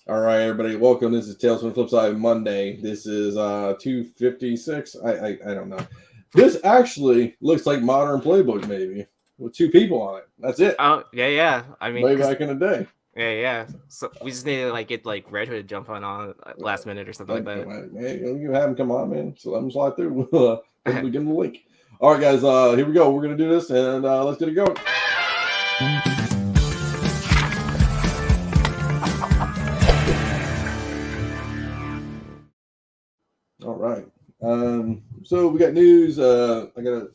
All right, everybody, welcome. This is Tales from the Flipside Monday. This is 256. I don't know. This actually looks like Modern Playbook, maybe with two people on it. That's it. Oh yeah. I mean, Way back in the day. yeah. So we just need to get Red Hood jump on last minute or something like that. Man, you have him come on, man. So let him slide through. We'll give him the link. All right, guys. Here we go. We're gonna do this, and let's get it going. All right. So we got news. I got a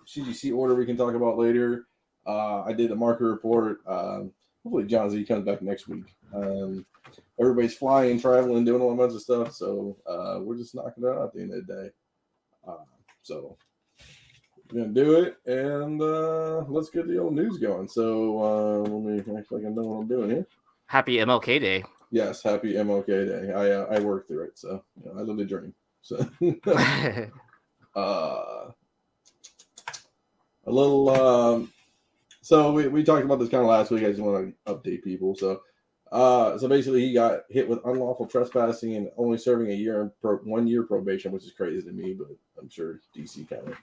CGC order we can talk about later. I did a market report. Hopefully John Z comes back next week. Everybody's flying, traveling, doing all kinds of stuff. So we're just knocking it out at the end of the day. So we're going to do it. And let's get the old news going. So let me act like I know what I'm doing here. Happy MLK Day. Yes, happy MLK Day. I worked through it. So I live the dream. So a little so we talked about this kind of last week. I just want to update people. So basically he got hit with unlawful trespassing and only serving 1 year probation, which is crazy to me, but I'm sure DC kind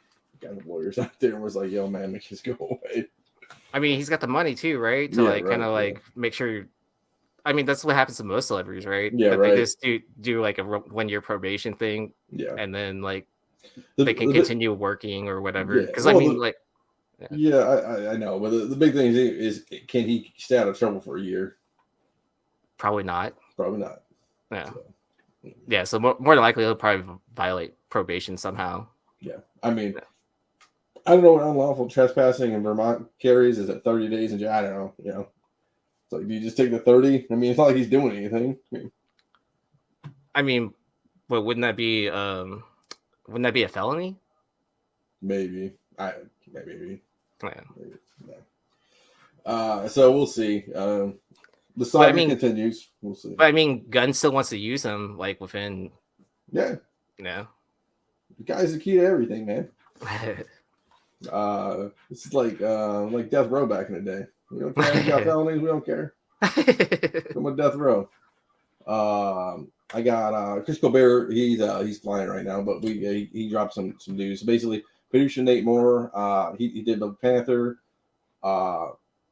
of lawyers out there was like, yo man, make this go away. I mean, he's got the money too, right? To make sure. I mean, that's what happens to most celebrities, right? Yeah, that right. They just do like a 1 year probation thing, yeah, and then they can continue working or whatever. Because I know, but the big thing is can he stay out of trouble for a year? Probably not. Yeah. Yeah. So more than likely, he'll probably violate probation somehow. Yeah. I mean, I don't know what unlawful trespassing in Vermont carries. Is it 30 days in jail? I don't know. It's like, do you just take the 30? I mean, it's not like he's doing anything. I mean, but wouldn't that be a felony? Maybe. Maybe. Yeah. So we'll see. The saga continues. We'll see. But I mean, Gunn still wants to use him within. Yeah. Yeah. The guy's the key to everything, man. This is like Death Row back in the day. We don't care. You got felonies, we don't care. Come on, Death Row. I got Chris Colbert. He's flying right now, but he dropped some news. So basically, producer Nate Moore. He did Black Panther.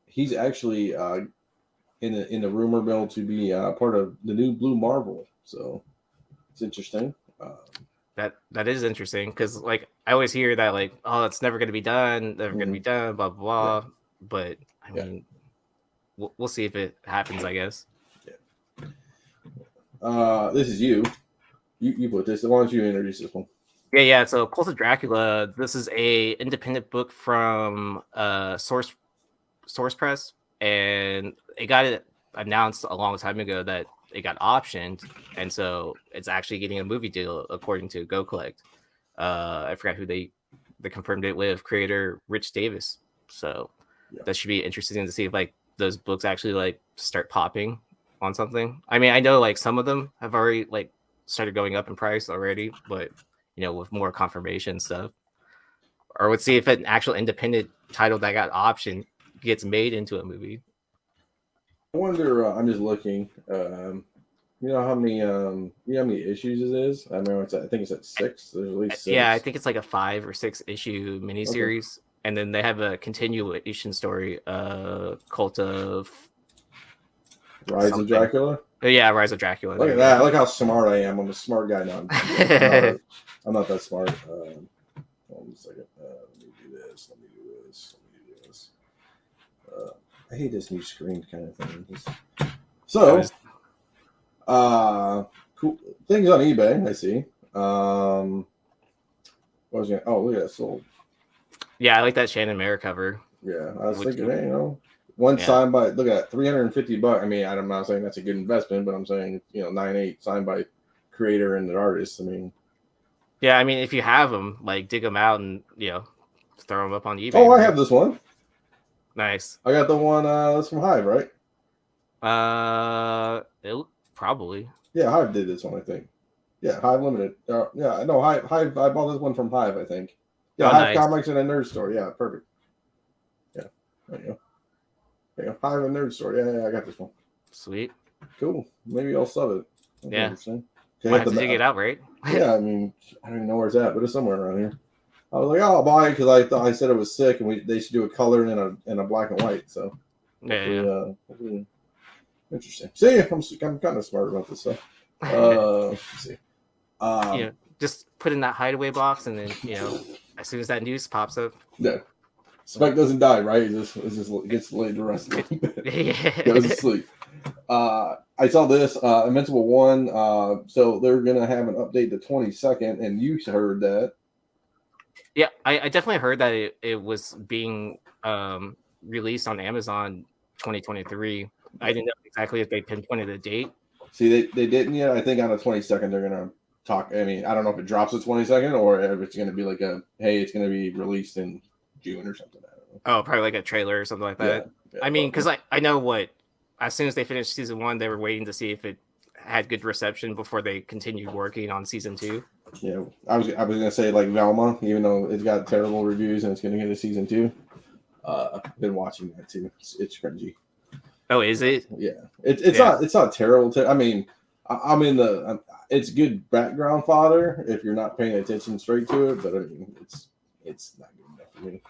He's actually in the rumor mill to be part of the new Blue Marvel. So it's interesting. That is interesting because I always hear that it's never going to be done, going to be done, blah blah. Yeah. But I mean, we'll see if it happens, I guess. Yeah. This is you put this. Why don't you introduce this one? Yeah. So Cult of Dracula. This is a independent book from Source Press, and it got announced a long time ago that it got optioned, and so it's actually getting a movie deal according to Go Collect. I forgot who they confirmed it with, creator Rich Davis. So that should be interesting to see if those books actually start popping on something. I mean, I know some of them have already started going up in price already, but with more confirmation stuff, or let's see if an actual independent title that got optioned gets made into a movie. I wonder. I'm just looking. You know how many issues it is? I remember I think it's at 6. There's at least 6. Yeah, I think it's a 5 or 6 issue miniseries, and then they have a continuation story. Cult of Rise of Dracula. Yeah, Rise of Dracula. Look at that! Look how smart I am. I'm a smart guy now. I'm not that smart. Hold on a second. Let me do this. I hate this new screen kind of thing. So, cool things on eBay. I see. What was it? Oh, look at that sold. Yeah, I like that Shannon Mayer cover. Yeah, I was thinking, hey, one signed by. Look at that, $350. I mean, I'm not saying that's a good investment, but I'm saying 9.8 signed by creator and the artist. I mean, yeah, I mean, if you have them, dig them out and throw them up on eBay. Oh, I have this one. Nice. I got the one that's from Hive, right? Probably. Yeah, Hive did this one, I think. Yeah, Hive Limited. Yeah, no, Hive. I bought this one from Hive, I think. Yeah, Hive nice. Comics and a nerd store. Yeah, perfect. Yeah, there you go. Hive and nerd store. Yeah, I got this one. Sweet. Cool. Maybe I'll sub it. That's Yeah. interesting. Might have to dig it out, right? Yeah, I mean, I don't even know where it's at, but it's somewhere around here. I was like, oh, I'll buy it because I thought I said it was sick, and they should do a color and a black and white. So, hopefully, interesting. See, I'm kind of smart about this stuff. Let's see. Just put in that hideaway box, and then as soon as that news pops up, yeah, Spec doesn't die, right? It just gets laid to rest a little bit. Goes to sleep. I saw this Invincible 1. So they're gonna have an update the 22nd, and you heard that. Yeah, I definitely heard that it was being released on Amazon 2023. I didn't know exactly if they pinpointed a date. See, they didn't yet. I think on the 22nd they're gonna talk. I mean, I don't know if it drops the 22nd or if it's gonna be like it's gonna be released in June or something. I don't know. Oh, probably like a trailer or something like that. Yeah, I mean, because I know what. As soon as they finished season 1, they were waiting to see if it had good reception before they continued working on season 2. Yeah, I was gonna say like Velma, even though it's got terrible reviews and it's gonna get a season 2. I've been watching that too. It's cringy. Oh, is it? Yeah, it's not terrible. I mean, I'm in the. It's good background fodder if you're not paying attention straight to it, but I mean, it's not good enough for me.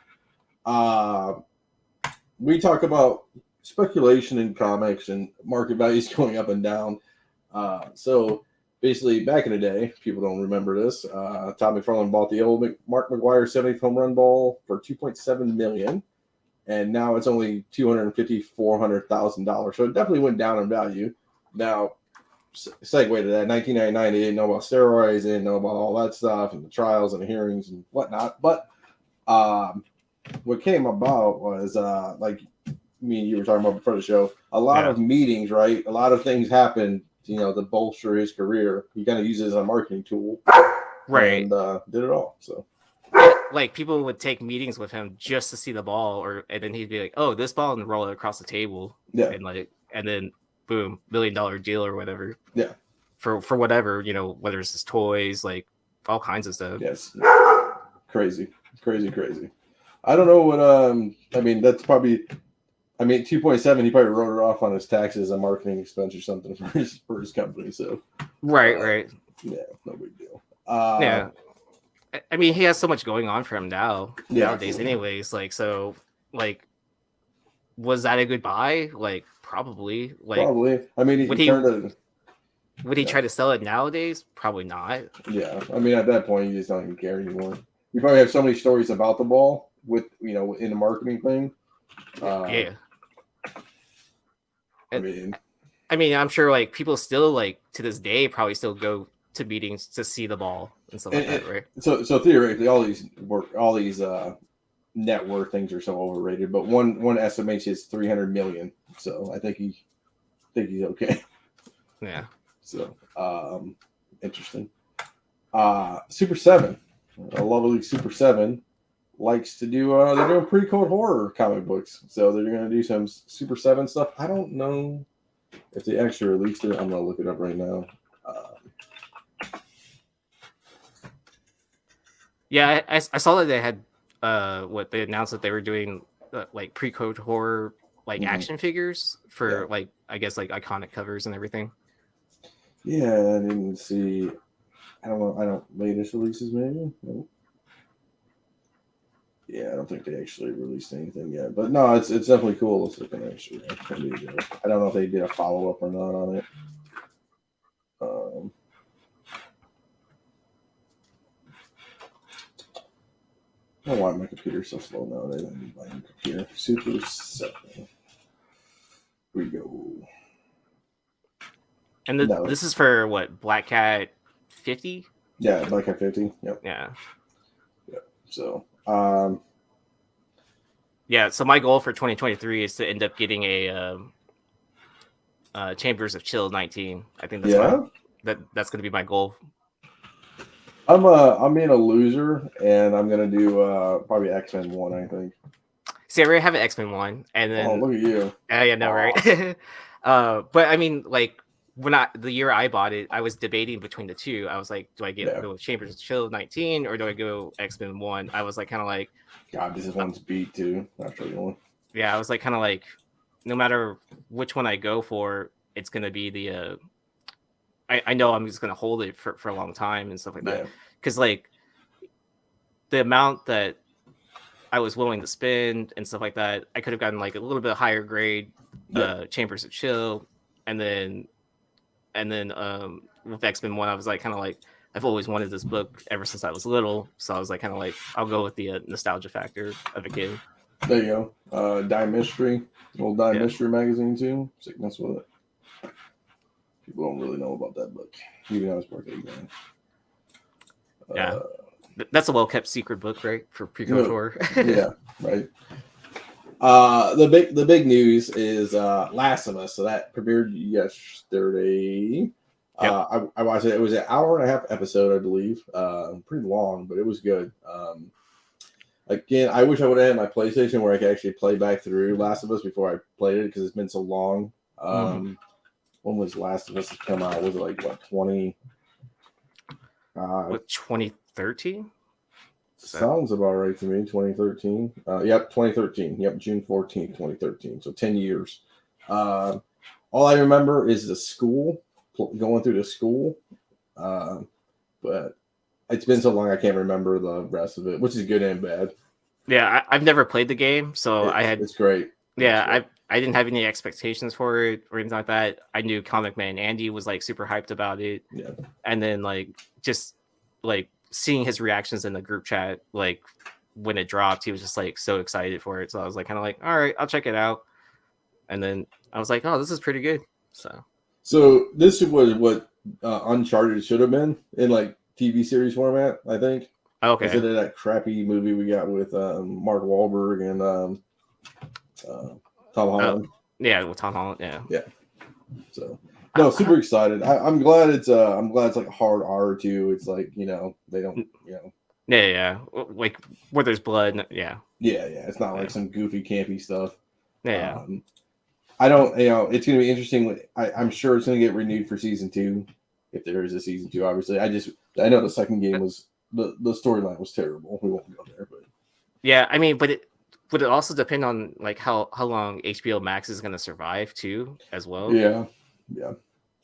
We talk about speculation in comics and market values going up and down. So basically, back in the day, people don't remember this. Tommy McFarlane bought the old Mark McGwire 70th home run ball for $2.7 million, and now it's only $400,000. So it definitely went down in value. Now, segue to that, 1999, they didn't know about steroids, they didn't know about all that stuff and the trials and the hearings and whatnot. But what came about was like me and you were talking about before the show, a lot of meetings, right? A lot of things happened, to bolster his career. He kind of uses it as a marketing tool, right? And did it all. So, like people would take meetings with him just to see the ball, and then he'd be like, "Oh, this ball," and roll it across the table, and then boom, $1 million deal or whatever. Yeah, for whatever whether it's his toys, like all kinds of stuff. Yes, crazy. I don't know what. I mean, that's probably. I mean, 2.7. He probably wrote it off on his taxes and marketing expense or something for his company. So, right. Yeah, no big deal. Yeah, I mean, he has so much going on for him nowadays. Anyways, was that a good buy? Like, probably. Probably. I mean, would he try to sell it nowadays? Probably not. Yeah, I mean, at that point, you just don't even care anymore. You probably have so many stories about the ball with in the marketing thing. Yeah. I mean, I'm sure people still to this day probably still go to meetings to see the ball and stuff like that, right? So theoretically, all these net worth things are so overrated. But one estimates his 300 million. So I think he's okay. Yeah. So interesting. Super 7, a lovely Super 7. Likes to do they're doing pre-code horror comic books, so they're going to do some Super 7 stuff. I don't know if they actually released it. I'm going to look it up right now. Yeah, I saw that they had they announced that they were doing pre-code horror action figures for I guess iconic covers and everything. Yeah, I didn't see. I don't know. Latest releases maybe. Nope. Yeah, I don't think they actually released anything yet, but no, it's definitely cool. It's looking actually. I don't know if they did a follow up or not on it. I don't know why my computer's so slow nowadays. I need my computer. Super 7. Here we go. And this is for what? Black Cat 50? Yeah, Black Cat 50. Yep. Yeah. Yep. So. Yeah, so my goal for 2023 is to end up getting a Chambers of Chill 19. I think that's going to be my goal. I'm being a loser, and I'm going to do probably X-Men 1, I think. See, I already have an X-Men 1, and then look at you. I know, right? But I mean, the year I bought it, I was debating between the two. I was like, do I go with Chambers of Chill 19 or do I go X-Men 1? I was kind of like, God, this is one's beat too. After the one. Yeah, I was kind of no matter which one I go for, it's gonna be the I know I'm just gonna hold it for a long time and stuff like that. Because like the amount that I was willing to spend and stuff like that, I could have gotten like a little bit higher grade Chambers of Chill, and then with X-Men 1, I was like kind of like, I've always wanted this book ever since I was little, so I was like kind of like, I'll go with the nostalgia factor of a kid. There you go. Dime Mystery, old Dime Mystery magazine too. Sickness with it. People don't really know about that book, even though it's birthday again. Yeah, that's a well kept secret book, right? For Pre-Kotor. Yeah, right. The big news is Last of Us. So that premiered yesterday. Yep. I watched it. It was an hour and a half episode, I believe. Pretty long, but it was good. Again, I wish I would have had my PlayStation where I could actually play back through Last of Us before I played it because it's been so long. When was Last of Us come out? Was it like what 2013? Sounds about right to me. 2013. Yep, 2013. Yep, June 14th, 2013. So 10 years. All I remember is the school, going through the school. But it's been so long I can't remember the rest of it, which is good and bad. Yeah, I've never played the game, so it's great. Yeah, I didn't have any expectations for it or anything like that. I knew Comic Man Andy was like super hyped about it. Yeah. And then like just like seeing his reactions in the group chat, like when it dropped, he was just like so excited for it. So I was like kind of like, all right, I'll check it out. And then I was like, oh, this is pretty good. So this was what Uncharted should have been in like TV series format, I think. Okay. Instead of that crappy movie we got with Mark Wahlberg and Tom Holland. Yeah, with Tom Holland. Yeah. So no, super excited. I'm glad it's like a hard R too. It's like they don't Yeah. Like where there's blood. Yeah. It's not like some goofy campy stuff. Yeah. I don't. It's gonna be interesting. I'm sure it's gonna get renewed for season 2, if there is a season 2. Obviously, I know the second game was the storyline was terrible. We won't go there, but yeah, I mean, but it would it also depend on like how long HBO Max is going to survive too, as well. Yeah.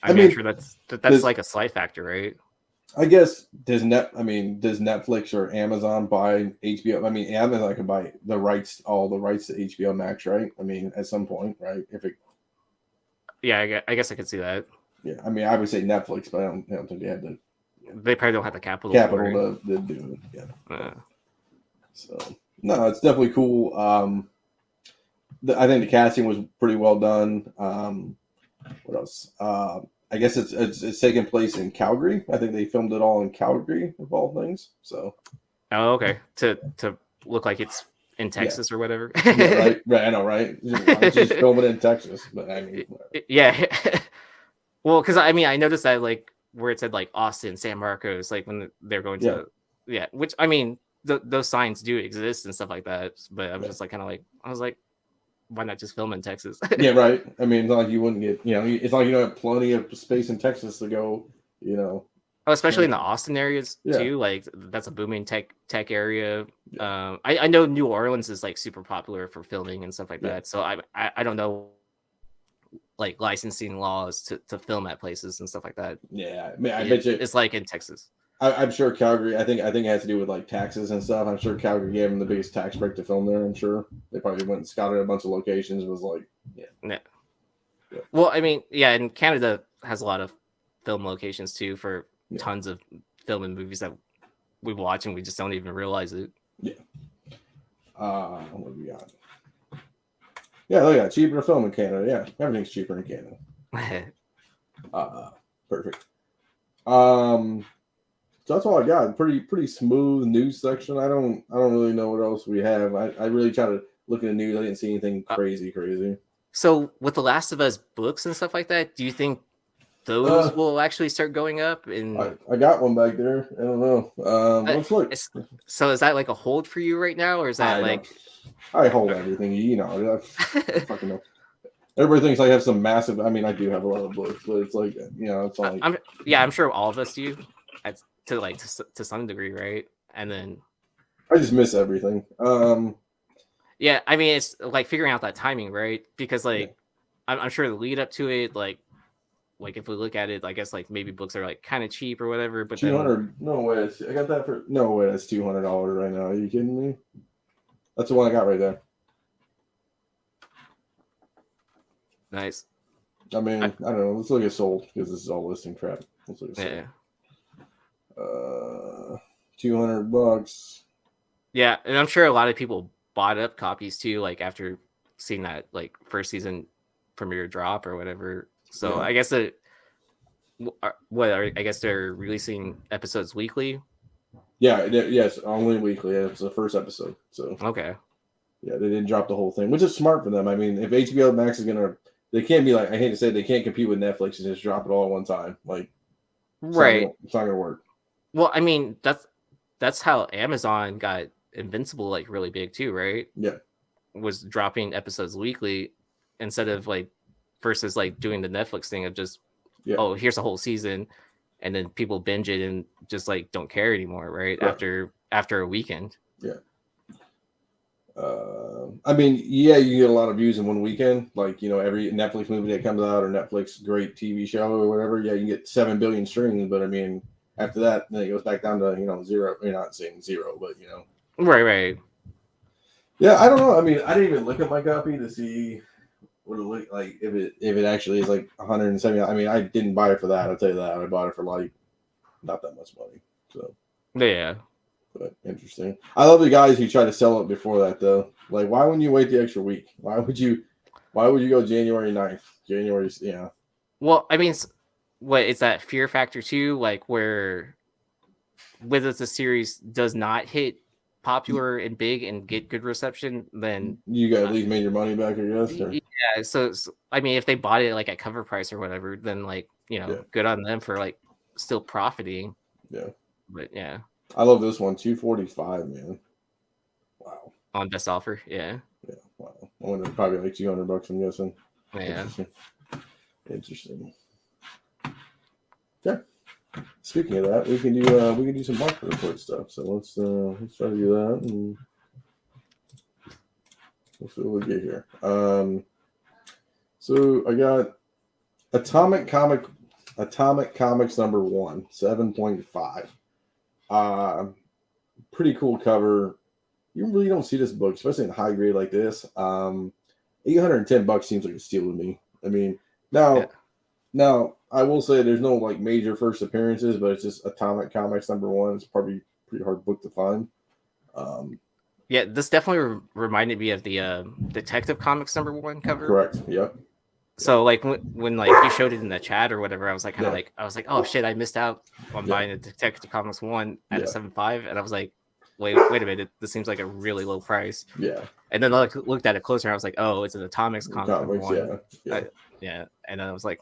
I mean, I'm sure that's like a slight factor, right? I guess does Netflix or Amazon buy HBO? I mean, Amazon can buy all the rights to HBO Max, right? I mean, at some point, right? Yeah, I guess I could see that. Yeah, I mean, I would say Netflix, but I don't think they have the. They probably don't have the capital to do it. Yeah. So no, it's definitely cool. I think the casting was pretty well done. What else? I guess it's taking place in Calgary. I think they filmed it all in Calgary, of all things. So. Oh, okay. To look like it's in Texas or whatever. Yeah, right. I know, right? Just film it in Texas, but I mean. Whatever. Yeah. Well, because I mean, I noticed that like where it said like Austin, San Marcos, like when they're going to, which I mean, those signs do exist and stuff like that. But I'm just like kind of like I was like, why not just film in Texas? Yeah, right. I mean, it's not like you wouldn't get, it's like you don't have plenty of space in Texas to go, Oh, especially in the Austin areas too. Like that's a booming tech area. I know New Orleans is like super popular for filming and stuff like that. So I don't know like licensing laws to film at places and stuff like that. Yeah, I mean, I bet you it's like in Texas. I'm sure Calgary. I think it has to do with like taxes and stuff. I'm sure Calgary gave them the biggest tax break to film there. I'm sure they probably went and scouted a bunch of locations. And was like, yeah. Well, I mean, and Canada has a lot of film locations too for tons of film and movies that we watch and we just don't even realize it. Yeah. What do we got? Yeah, look at that. Cheaper to film in Canada. Yeah, everything's cheaper in Canada. Perfect. So that's all I got. Pretty smooth news section. I don't really know what else we have. I really try to look at the news. I didn't see anything crazy. So with the Last of Us books and stuff like that, do you think those will actually start going up? I got one back there. I don't know. Let's look. So is that like a hold for you right now, or is that I hold everything. I fucking know. Everybody thinks I have some massive. I mean, I do have a lot of books, but it's like it's all like. I'm sure all of us do, to some degree, right? And then I just miss everything. Yeah, I mean, it's like figuring out that timing, right? Because I'm sure the lead up to it, like like if we look at it, I guess like maybe books are like kind of cheap or whatever. But 200? No way. I got that for no way. That's $200 right now. Are you kidding me? That's the one I got right there. Nice. I mean, I don't know. Let's look at sold because this is all listing crap. Let's look at sold. Yeah. $200. Yeah, and I'm sure a lot of people bought up copies too, like after seeing that like first season premiere drop or whatever. So I guess I guess they're releasing episodes weekly. Yeah, yes, only weekly. It's the first episode. So okay. Yeah, they didn't drop the whole thing, which is smart for them. I mean, if HBO Max is gonna, they can't be like, I hate to say, they can't compete with Netflix and just drop it all at one time. Like, right? It's not gonna work. Well, I mean, that's how Amazon got Invincible like really big too, right? Yeah, was dropping episodes weekly instead of like versus like doing the Netflix thing of just oh, here's a whole season, and then people binge it and just like don't care anymore, right? After a weekend. Yeah. I mean, yeah, you get a lot of views in one weekend. Like, you know, every Netflix movie that comes out or Netflix great TV show or whatever, yeah, you get 7 billion streams. But I mean, after that, then it goes back down to, you know, zero. You're not saying zero, but you know. Right. Yeah, I don't know. I mean, I didn't even look at my copy to see what it looked like if it actually is like 170. I mean, I didn't buy it for that. I'll tell you that. I bought it for like not that much money. So yeah. But interesting. I love the guys who try to sell it before that though. Like, why wouldn't you wait the extra week? Why would you go January 9th? January, yeah. Well, I mean, what is that fear factor too? Like where whether the series does not hit popular and big and get good reception, then you got at least made your money back, I guess. Or? Yeah. So I mean, if they bought it like at cover price or whatever, then like good on them for like still profiting. Yeah. But yeah. I love this one, $245, man. Wow. On best offer, yeah. Yeah, wow. I wonder probably like $200, I'm guessing. Yeah. Interesting. Yeah. Speaking of that, we can do some market report stuff. So let's try to do that and let's see what we get here. So I got Atomic Comics #1, 7.5. Pretty cool cover. You really don't see this book, especially in high grade like this. $810 seems like a steal to me. I mean, now I will say there's no like major first appearances, but it's just Atomic Comics #1. It's probably a pretty hard book to find. Yeah, this definitely reminded me of the Detective Comics #1 cover. Correct. Yep. So like when like you showed it in the chat or whatever, I was like I was like, oh shit, I missed out on buying a Detective Comics 1 at a 7.5, and I was like, wait a minute, this seems like a really low price. Yeah. And then I looked at it closer, and I was like, oh, it's an Atomics Comics 1. Yeah. And then I was like,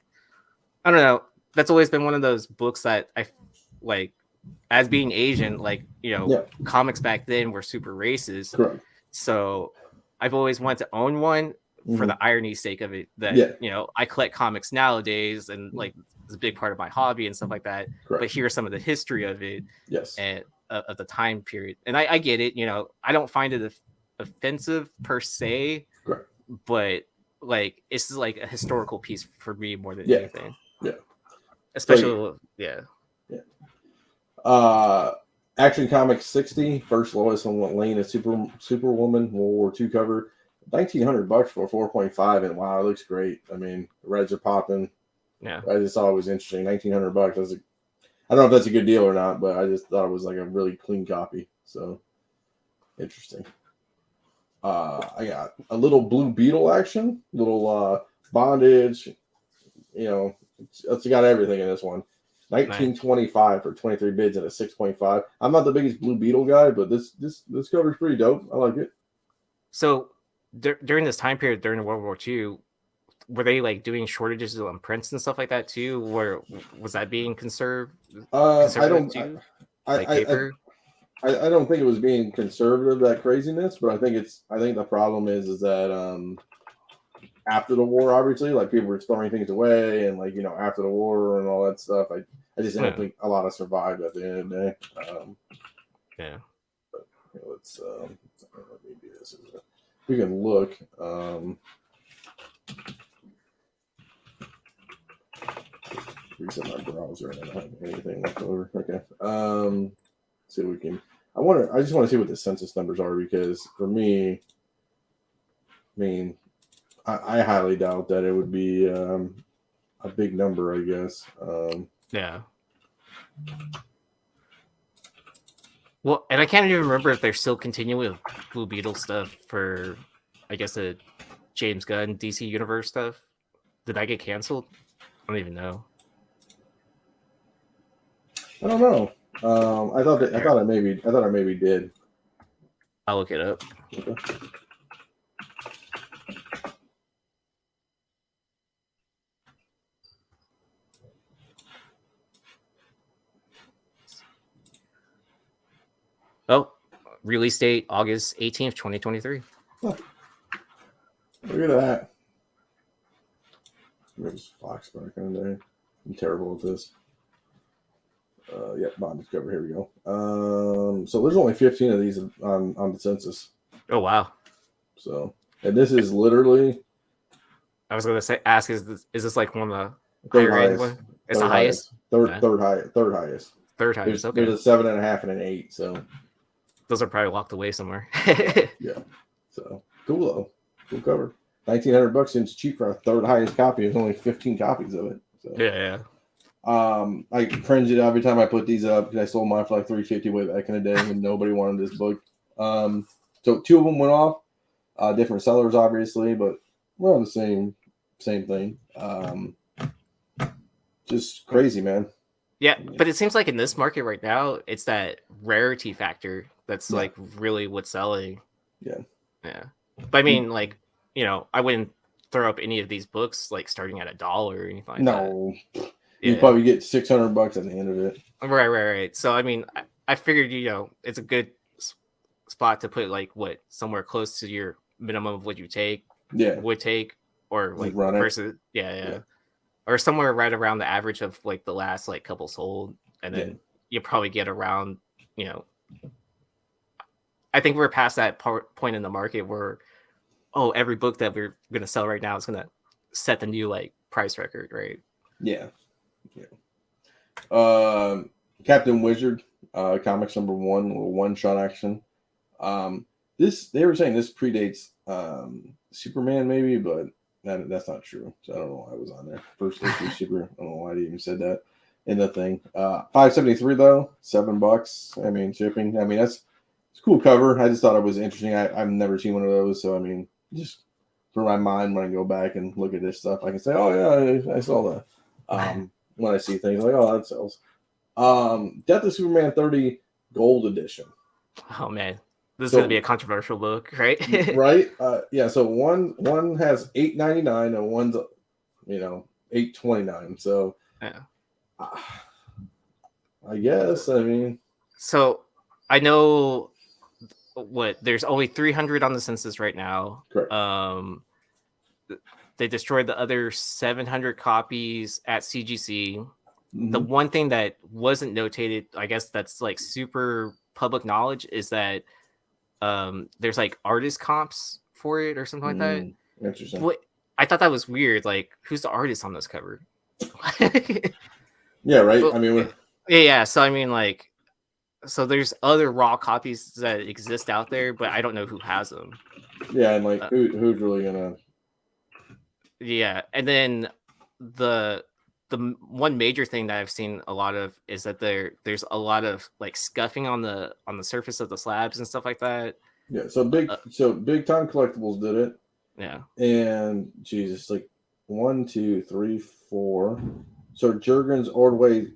I don't know. That's always been one of those books that I like. As being Asian, like comics back then were super racist. Correct. So I've always wanted to own one. For the irony sake of it, that I collect comics nowadays, and like it's a big part of my hobby and stuff like that. Correct. But here's some of the history of it, and of the time period. And I get it. I don't find it offensive per se, correct. But like it's like a historical piece for me more than anything. Yeah, especially Action Comics 60, first Lois Lane as Superwoman, World War II cover. $1,900 for 4.5, and wow, it looks great. I mean, the reds are popping. Yeah, I just thought it was interesting. $1,900. I don't know if that's a good deal or not, but I just thought it was like a really clean copy. So interesting. I got a little Blue Beetle action, little bondage. It's got everything in this one. $19.25 for 23 bids and a 6.5. I'm not the biggest Blue Beetle guy, but this cover's pretty dope. I like it. So during this time period, during World War II, were they like doing shortages on prints and stuff like that too? Was that being conserved? I don't think it was being conservative, that craziness, but I think the problem is that after the war, obviously, like people were throwing things away, and like after the war and all that stuff, I just don't think a lot of survived at the end of the day. But, let's let me do this. We can look. reset my browser. I don't have anything left over. Okay. See what we can. I just want to see what the census numbers are, because for me, I mean, I highly doubt that it would be a big number, I guess. Yeah. Well, and I can't even remember if they're still continuing with Blue Beetle stuff for, I guess, the James Gunn DC Universe stuff. Did that get canceled? I don't even know. I don't know. I thought I maybe did. I'll look it up. Okay. Oh, release date August 18th, 2023. Huh. Look at that. There's Fox back in the day. I'm terrible at this. Bond Discover. Here we go. So there's only 15 of these on the census. Oh wow! So, and this is literally. I was gonna ask, is this like one of the Third higher end highest. one? It's the highest. Third highest. Third highest. Okay. There's a 7.5 and an 8. So those are probably locked away somewhere. Yeah. So cool though. Cool cover. $1,900 seems cheap for a third highest copy. There's only 15 copies of it. So. Yeah. I cringe it every time I put these up because I sold mine for like $350 way back in the day when nobody wanted this book. So 2 of them went off, different sellers obviously, but we're on the same thing. Just crazy, man. Yeah, but it seems like in this market right now, it's that rarity factor that's like really what's selling. Yeah. But I mean, like, I wouldn't throw up any of these books like starting at $1 or anything like that. No. You probably get $600 at the end of it. Right. So I mean, I figured it's a good spot to put like somewhere close to your minimum of what you would take, or like versus or somewhere right around the average of like the last like couple sold, and then you probably get around I think we're past that point in the market where every book that we're gonna sell right now is gonna set the new like price record, right? Yeah. Captain Wizard, comics number 1 shot action. They were saying this predates Superman maybe, but that's not true. So I don't know why it was on there. First issue Super. I don't know why they even said that in the thing. $5.73 though, $7. I mean shipping. I mean it's a cool cover. I just thought it was interesting. I've never seen one of those, so I mean just for my mind when I go back and look at this stuff, I can say, oh yeah, I saw that. When I see things like, that sells. Death of Superman 30 Gold Edition. Oh man, this is gonna be a controversial book, right? Right? So one has $8.99 and one's $8.29. So I guess so I know there's only 300 on the census right now. Correct. They destroyed the other 700 copies at CGC. Mm-hmm. The one thing that wasn't notated, I guess that's like super public knowledge, is that there's like artist comps for it or something like that. Interesting. I thought that was weird. Like, who's the artist on this cover? Yeah, right. Well, yeah. So I mean, like, so there's other raw copies that exist out there, but I don't know who has them. Yeah, and like who's really gonna? Yeah, and then the one major thing that I've seen a lot of is that there's a lot of like scuffing on the surface of the slabs and stuff like that. Yeah, so big time collectibles did it. Yeah, and Jesus, like 1, 2, 3, 4. So Jurgens, Ordway,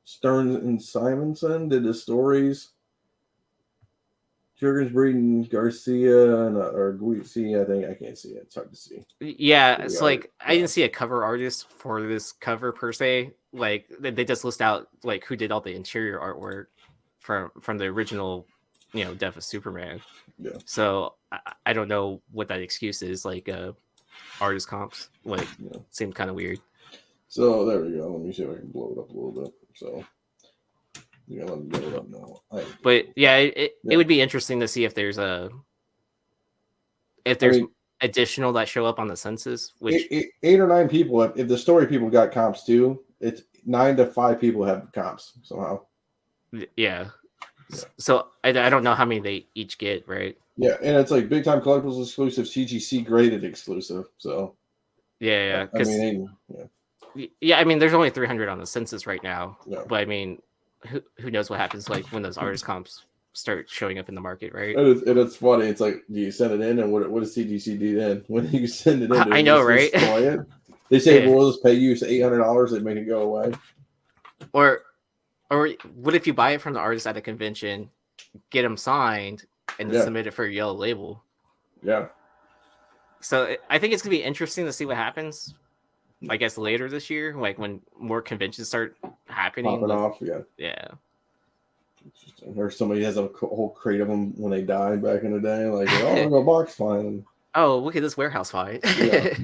Stearns, and Simonson did the stories. Jurgens, Breeden, Garcia, or Guisi, I think. I can't see it. It's hard to see. Yeah, it's like I didn't see a cover artist for this cover per se. Like they just list out like who did all the interior artwork from the original, Death of Superman. Yeah. So I don't know what that excuse is. Like artist comps, like seemed kind of weird. So there we go. Let me see if I can blow it up a little bit. So. Yeah, let me blow it up now. But yeah, it would be interesting to see if there's additional that show up on the census, which 8 or 9 people. If the story people got comps too, it's 9 to 5 people have comps somehow. yeah. So I don't know how many they each get, right? Yeah, and it's like big time collectibles exclusive, CGC graded exclusive. So Yeah, I mean, yeah, I mean, there's only 300 on the census right now, yeah. but I mean, who knows what happens like when those artist comps start showing up in the market, right? It's funny. It's like, do you send it in, and what does CGC do then? When you send it in, do I they know, just right? destroy it? They say, Yeah. well, we'll just pay you $800. They make it go away. Or what if you buy it from the artist at a convention, get them signed, and then submit it for a yellow label? Yeah. So I think it's gonna be interesting to see what happens. I guess later this year, like when more conventions start happening. Popping off, yeah. Yeah. Or somebody has a whole crate of them when they died back in the day. Like, oh, I'm gonna box find them. Oh, look at this warehouse find. Yeah.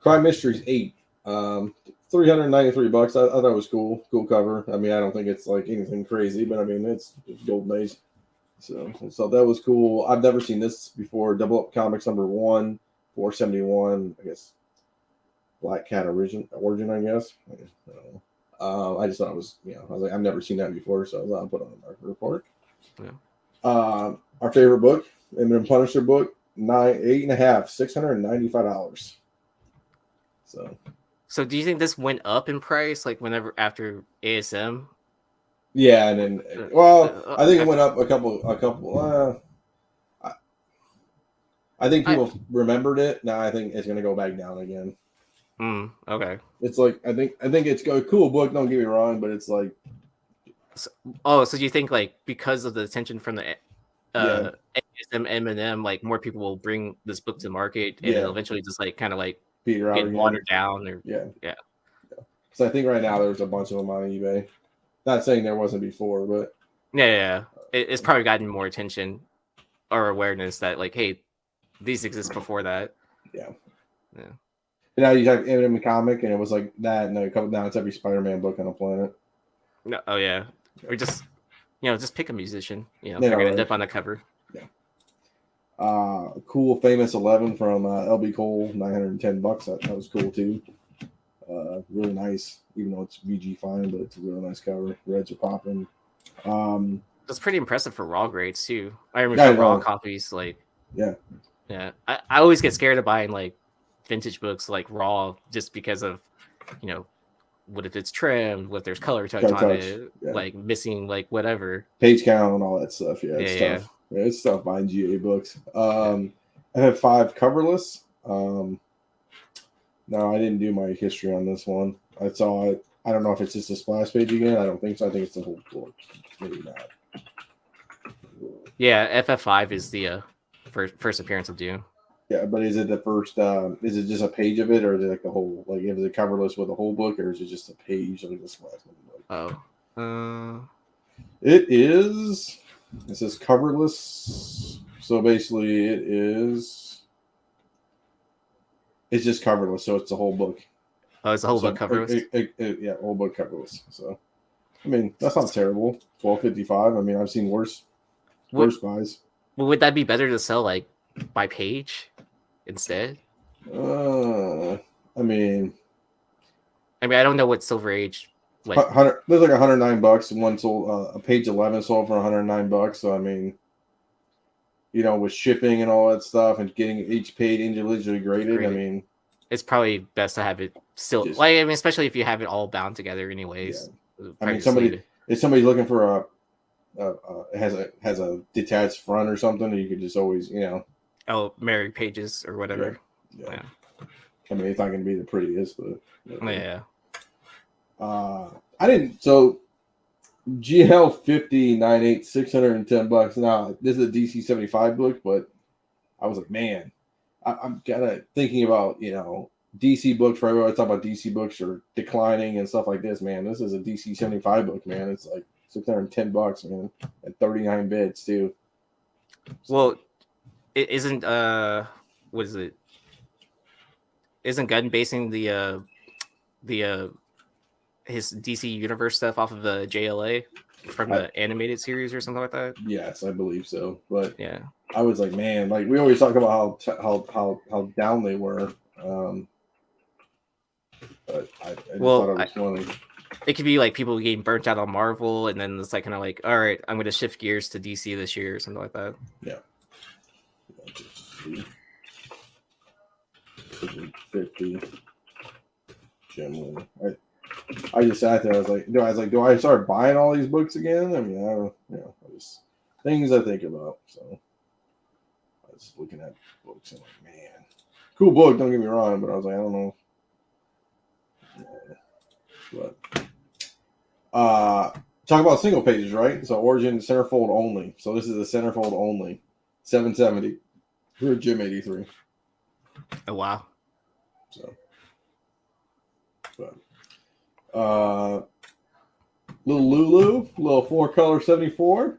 Crime Mysteries 8. $393. I thought it was cool. Cool cover. I mean, I don't think it's like anything crazy, but I mean, it's Golden Age. So that was cool. I've never seen this before. Double Up Comics #1, 471. I guess Black Cat origin. I guess. I don't know. I just thought it was, I was like, I've never seen that before, so I was like, put on the market report. Yeah. Our favorite book, Imminent Punisher book, 8.5, $695. So do you think this went up in price, like whenever after ASM? Yeah, and then I think it went up a couple. I think people remembered it. Now I think it's going to go back down again. Okay. It's like I think it's a cool book. Don't get me wrong, but it's like. So do you think like because of the attention from the ASM M&M, like more people will bring this book to market and it'll eventually just like kind of like peter out get again. watered down or yeah. So I think right now there's a bunch of them on eBay. Not saying there wasn't before, but it's probably gotten more attention or awareness that like, hey, these exist before that. Yeah. And now you type M&M comic, and it was like that, and now it's every Spider-Man book on the planet. No, or just just pick a musician. They're gonna end up on the cover. Yeah. Cool Famous 11 from LB Cole, $910. That was cool too. Really nice, even though it's VG fine, but it's a really nice cover. Reds are popping. That's pretty impressive for raw grades too. I remember raw copies, like I always get scared of buying like vintage books like raw just because of what if it's trimmed, what if there's color touch on it, like missing like whatever page count and all that stuff. It's tough. Yeah, it's tough buying GA books. I have 5 coverless. No, I didn't do my history on this one. I saw it. I don't know if it's just a splash page again. I don't think so. I think it's the whole book. Maybe not. Yeah, FF5 is the first appearance of Doom. Yeah, but is it the first? Is it just a page of it, or is it like the whole? Like, is it coverless with the whole book, or is it just a page of the splash book? It is. It says coverless. So basically, it is. It's just coverless, so it's the whole book. Oh, it's the whole book coverless. Yeah, whole book coverless. So, I mean, that's not terrible. $12.55. I mean, I've seen worse buys. Well, would that be better to sell like by page instead? I mean, I don't know what Silver Age. Like, there's like $109. One sold. A page 11 sold for $109. So I mean, with shipping and all that stuff and getting each page individually graded. I mean, it's probably best to have it still especially if you have it all bound together anyways. Yeah. I mean, if somebody's looking for has a detached front or something, you could just always, married pages or whatever. Yeah. I mean, it's not going to be the prettiest, but yeah. I didn't. So GL 5098 $610. Now this is a DC 75 book, but I was like, man, I'm kind of thinking about DC books. For everybody talk about DC books are declining and stuff like this. Man, this is a DC 75 book. Man, it's like $610, man, and 39 bits too. Well, it isn't what is it? Isn't Gunn basing the his DC Universe stuff off of the JLA from the animated series or something like that? Yes, I believe so. But yeah, I was like, man, like we always talk about how down they were. But I just thought it was funny. It could be like people getting burnt out on Marvel, and then it's like kind of like, all right, I'm going to shift gears to DC this year or something like that. Yeah. 50. Generally, I just sat there. I was like, do I start buying all these books again? I mean, I don't, just things I think about. So I was looking at books and like, man, cool book. Don't get me wrong, but I was like, I don't know. But talk about single pages, right? So Origin centerfold only. So this is a centerfold only, 770. We're Jim 83. Oh wow. So, little Lulu, little 4-color 74,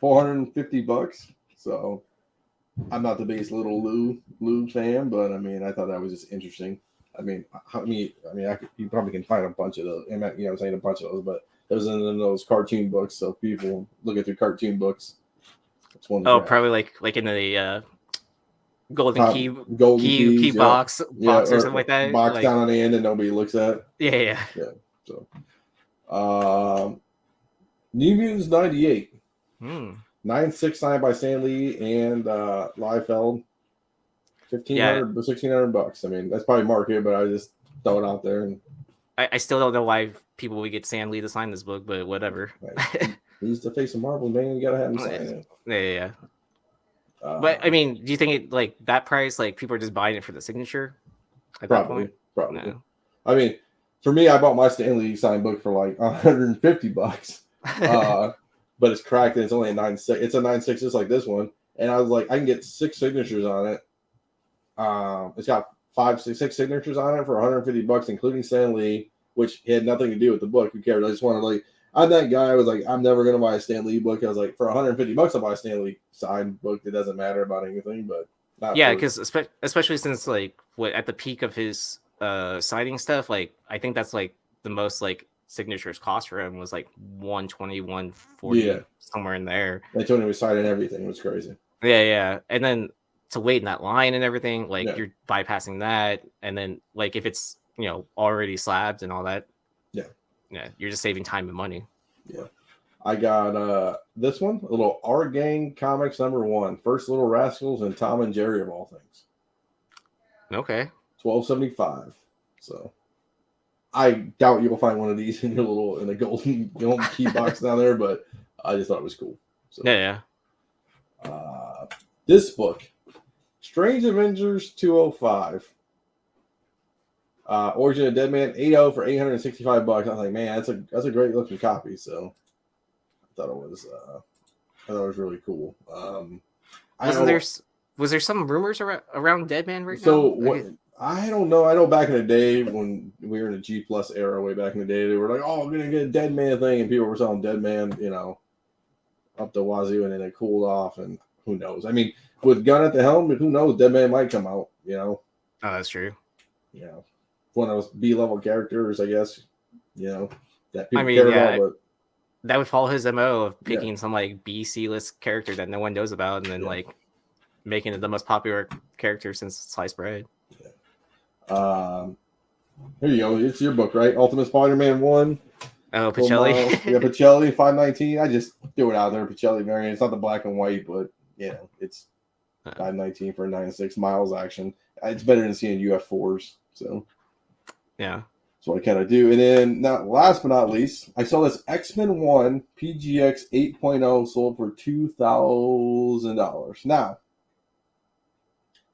$450. So I'm not the biggest little Lulu fan, but I mean, I thought that was just interesting. I mean, you probably can find a bunch of those. You know, I'm saying a bunch of those, but those in those cartoon books. So people looking through cartoon books. That's one. Oh, probably like in the golden key box or something like that. Box like, down on the end and nobody looks at. Yeah. So, New Mutants 98. 9/6 signed by Stan Lee and Liefeld. $1,600. I mean, that's probably market, but I just throw it out there. And I still don't know why people would get Stan Lee to sign this book, but whatever. He's the face of Marvel, man. You gotta have him sign it. Yeah. But I mean, do you think it like that price? Like people are just buying it for the signature? Probably. No. I mean, for me, I bought my Stan Lee signed book for like $150. But it's cracked and it's only a 9/6. It's a 9/6 just like this one. And I was like, I can get 6 signatures on it. It's got 6 signatures on it for $150, including Stan Lee, which had nothing to do with the book. Who cares? I just wanted like, I'm that guy. I was like, I'm never gonna buy a Stan Lee book. I was like, for $150, I'll buy a Stan Lee signed book. It doesn't matter about anything, but because especially since like at the peak of his signing stuff, like I think that's like the most like signatures cost for him was like 120, 140, somewhere in there. That's when he was signing everything. It was crazy. Yeah. And then to wait in that line and everything, like you're bypassing that, and then like if it's already slabbed and all that, you're just saving time and money. I got this one, a little Our Gang Comics #1, First Little Rascals and Tom and Jerry of all things. Okay. $12.75. So I doubt you'll find one of these in the golden key box down there, but I just thought it was cool. So, this book, Strange Avengers 205. Origin of Dead Man 80 for $865. I was like, man, that's a great looking copy. So I thought it was really cool. Was there some rumors around Dead Man right now? So I don't know. I know back in the day when we were in the G Plus era, way back in the day, they were like, "Oh, I'm gonna get a Dead Man thing," and people were selling Dead Man, up the wazoo, and then it cooled off, and who knows? I mean, with Gunn at the helm, who knows? Dead Man might come out. Oh, that's true. One of those B-level characters, I guess. That people care about, but that would follow his MO of picking some like B-C list character that no one knows about, and then like making it the most popular character since sliced bread. Here you go. It's your book, right? Ultimate Spider-Man 1. Oh, Pacelli. Pacelli, $5.19. I just threw it out there. Pacelli variant. It's not the black and white, but it's $5.19 for a 9/6 Miles action. It's better than seeing UF4s. So that's what I kind of do. And then, last but not least, I saw this X-Men 1 PGX 8.0 sold for $2,000. Now,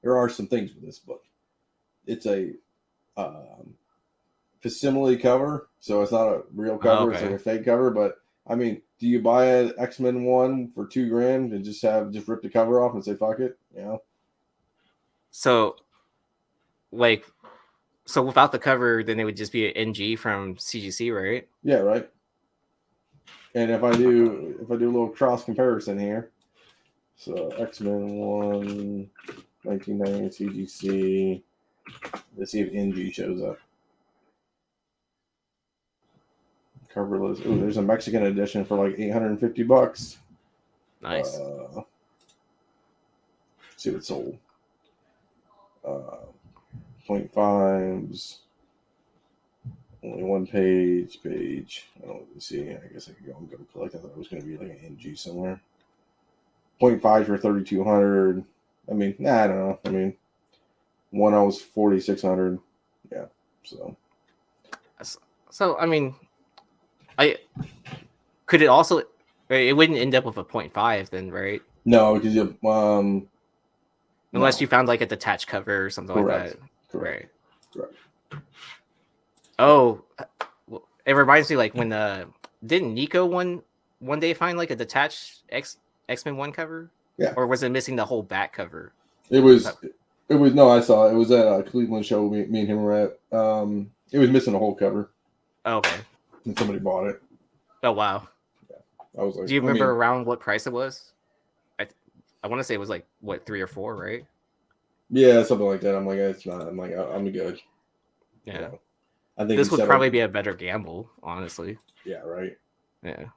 there are some things with this book. It's a facsimile cover, so it's not a real cover. It's like a fake cover. But I mean, do you buy an X-Men 1 for $2,000 and just rip the cover off and say fuck it? So without the cover, then it would just be an NG from CGC, right? Yeah, right. And if I do a little cross comparison here, so X-Men 1, 1990 CGC. Let's see if NG shows up. Coverless. Oh, there's a Mexican edition for like $850. Nice. see what sold. 0.5s. Only one page. I don't really see. I guess I could go and go collect. I thought it was going to be like an NG somewhere. 0.5 for 3,200. I mean, I don't know. I mean, one I was 4,600. Yeah. So I mean, I could it also. It wouldn't end up with a 0.5 then, right? No, because you unless you found like a detached cover or something Correct. like that. Correct. Right. Oh, it reminds me like when didn't Nico one day find like a detached X-Men 1 cover? Yeah. Or was it missing the whole back cover? It was no, I saw it. It was at a Cleveland show me and him were at. It was missing a whole cover. Oh, okay. And somebody bought it. Oh wow. Yeah. I was like, do you remember around what price it was? I want to say it was like what, 3 or 4, right? Yeah, something like that. I'm like, it's not. I'm like, I'm good. Yeah. You know, I think this would probably be a better gamble, honestly. Yeah. Right. Yeah.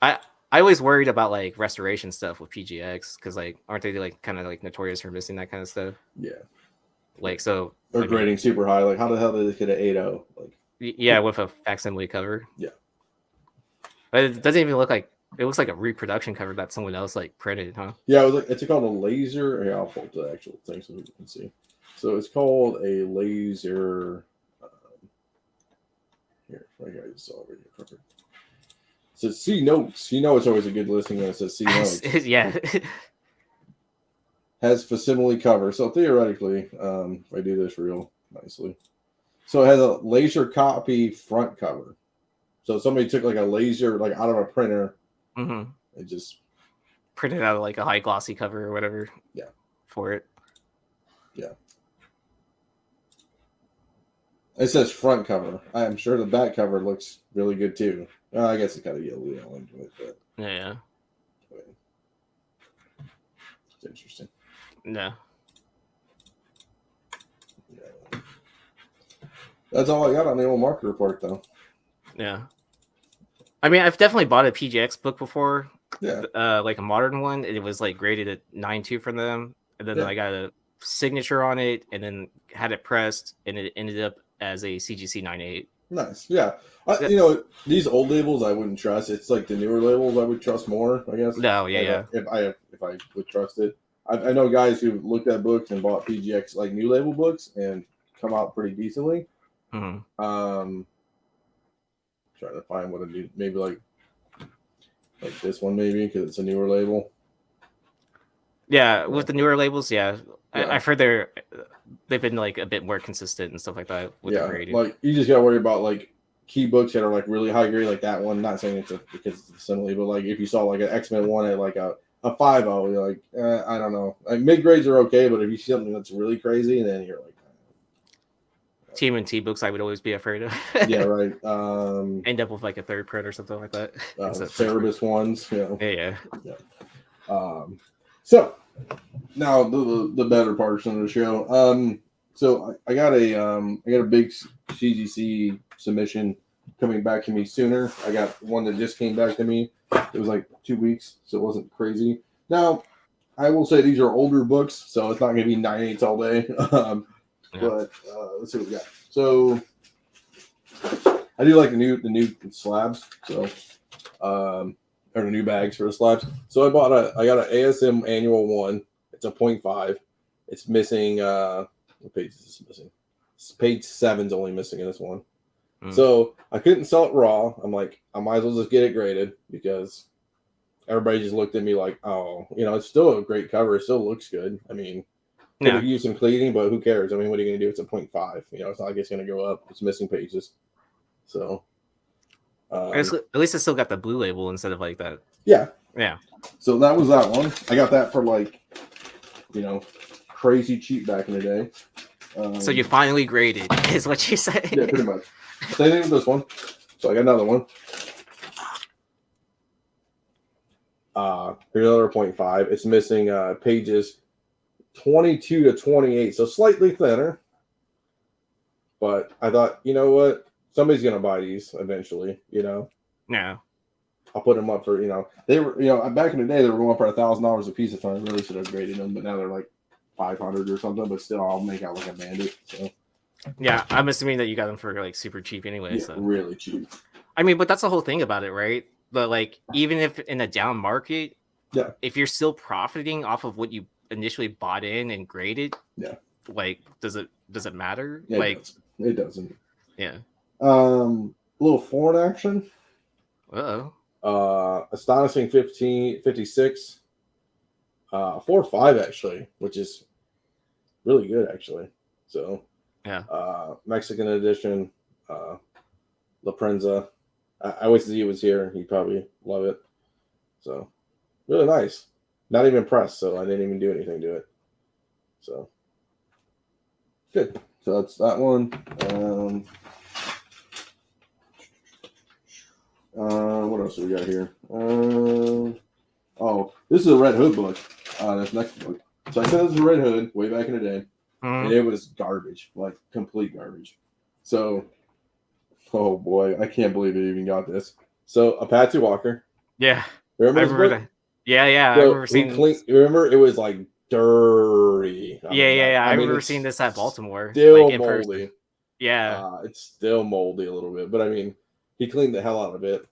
I always worried about like restoration stuff with PGX because like aren't they like kind of like notorious for missing that kind of stuff? Yeah. Like so they're grading super high. Like how the hell did they get an 8.0? Like yeah, with a facsimile cover. Yeah. But it doesn't even look like it looks like a reproduction cover that someone else like printed, huh? Yeah, it was like it's called a laser. Yeah, I'll pull up the actual thing so you can see. So it's called a laser. Here, right here, I just saw it right here. Perfect. It says C notes. You know it's always a good listing when it says C notes. Yeah. Has facsimile cover. So theoretically, if I do this real nicely. So it has a laser copy front cover. So somebody took like a laser, like out of a printer, and just printed out like a high glossy cover or whatever. Yeah. For it. Yeah. It says front cover. I am sure the back cover looks really good too. I guess it's kind of yellow into it, but yeah. It's interesting. No. Yeah. That's all I got on the old market report, though. Yeah. I mean, I've definitely bought a PGX book before. Yeah. Like a modern one. It was like graded at 9.2 from them. And then I got a signature on it and then had it pressed and it ended up as a CGC 9.8. Nice. Yeah. You know, these old labels I wouldn't trust. It's like the newer labels I would trust more, I guess. No, yeah. If I would trust it. I know guys who looked at books and bought PGX like new label books and come out pretty decently. Trying to find what a new, maybe like this one maybe because it's a newer label. Yeah, with the newer labels, I've heard they've been like a bit more consistent and stuff like that with the grading. Like you just gotta worry about like key books that are like really high grade, like that one. Not saying it's because it's a simile, but like if you saw like an X-Men one at like a 5.0, you're like, I don't know. Like mid grades are okay, but if you see something that's really crazy, then you're like. TMNT books, I would always be afraid of. Yeah, right. End up with like a third print or something like that. Cerebus ones, Yeah. So now the better portion of the show. So I got a big CGC submission coming back to me sooner. I got one that just came back to me. It was like 2 weeks, so it wasn't crazy. Now, I will say these are older books, so it's not going to be 9/8 all day. But let's see what we got. So I do like the new slabs. So or the new bags for the slabs. So I got an ASM annual one. It's a 0.5. It's missing. What page is this missing? Page 7's only missing in this one. So I couldn't sell it raw. I'm like, I might as well just get it graded because everybody just looked at me like, oh, it's still a great cover. It still looks good. I mean, could have used some cleaning, but who cares? I mean, what are you going to do? It's a 0.5. It's not like it's going to go up. It's missing pages. So. At least it still got the blue label instead of like that. Yeah. Yeah. So that was that one. I got that for like, crazy cheap back in the day. So you finally graded, is what you said. Yeah, pretty much. Same thing with this one. So I got another one. Here's another 0.5. It's missing pages 22 to 28, so slightly thinner. But I thought, you know what? Somebody's gonna buy these eventually. Yeah. I'll put them up for, they were, back in the day, they were going for $1,000 a piece. If I really should have graded them, but now they're like 500 or something, but still I'll make out like a bandit. So yeah, I'm assuming that you got them for like super cheap anyway. yeah, So really cheap. I mean, but that's the whole thing about it, right? But like, even if in a down market, Yeah, if you're still profiting off of what you initially bought in and graded, yeah, like, does it matter? yeah, Like, it doesn't. yeah. A little foreign action. Astonishing 56. 4/5 actually, which is really good actually. So Yeah. Mexican edition, La Prensa. I wish he was here. He'd probably love it. So really nice. Not even pressed, so I didn't even do anything to it. So good. So that's that one. What else do we got here? Oh, this is a Red Hood book. This next book. So I said this is a Red Hood way back in the day, and it was garbage, like complete garbage. So, oh boy, I can't believe it even got this. So a Patsy Walker. Yeah. Remember I this remember book? that. Yeah. So I remember seeing. Remember, it was like dirty. I remember seeing this at Baltimore. Still like, in moldy. person. Yeah. It's still moldy a little bit, but I mean, he cleaned the hell out of it,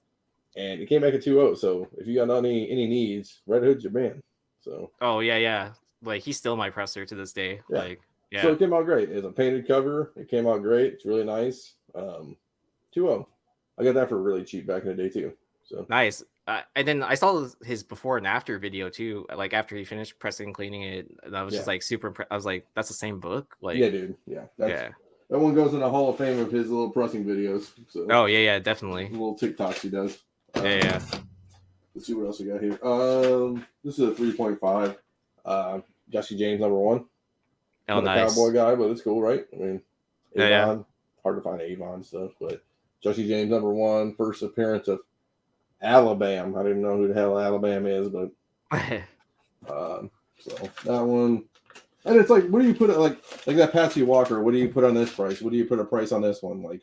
and he came back at 2.0. So if you got any needs, Red Hood's your man. So. Oh yeah. Like, he's still my presser to this day. Yeah. Like, yeah. So it came out great. It's a painted cover. It came out great. It's really nice. 2.0. I got that for really cheap back in the day too. So nice. And then I saw his before and after video too. Like, after he finished pressing and cleaning it, and I was just like super impressed. I was like, "That's the same book." Like, yeah, dude. Yeah, yeah. That one goes in the Hall of Fame of his little pressing videos. So oh yeah, definitely. Little TikToks he does. Yeah. Let's see what else we got here. This is a 3.5. Jesse James #1. Oh, I'm not nice. a cowboy guy, but it's cool, right? I mean, Avon, yeah. Hard to find Avon stuff, but Jesse James #1, first appearance of Alabama. I didn't know who the hell Alabama is, but so that one. And it's like, what do you put it like that Patsy Walker? What do you put on this price? What do you put a price on this one? Like,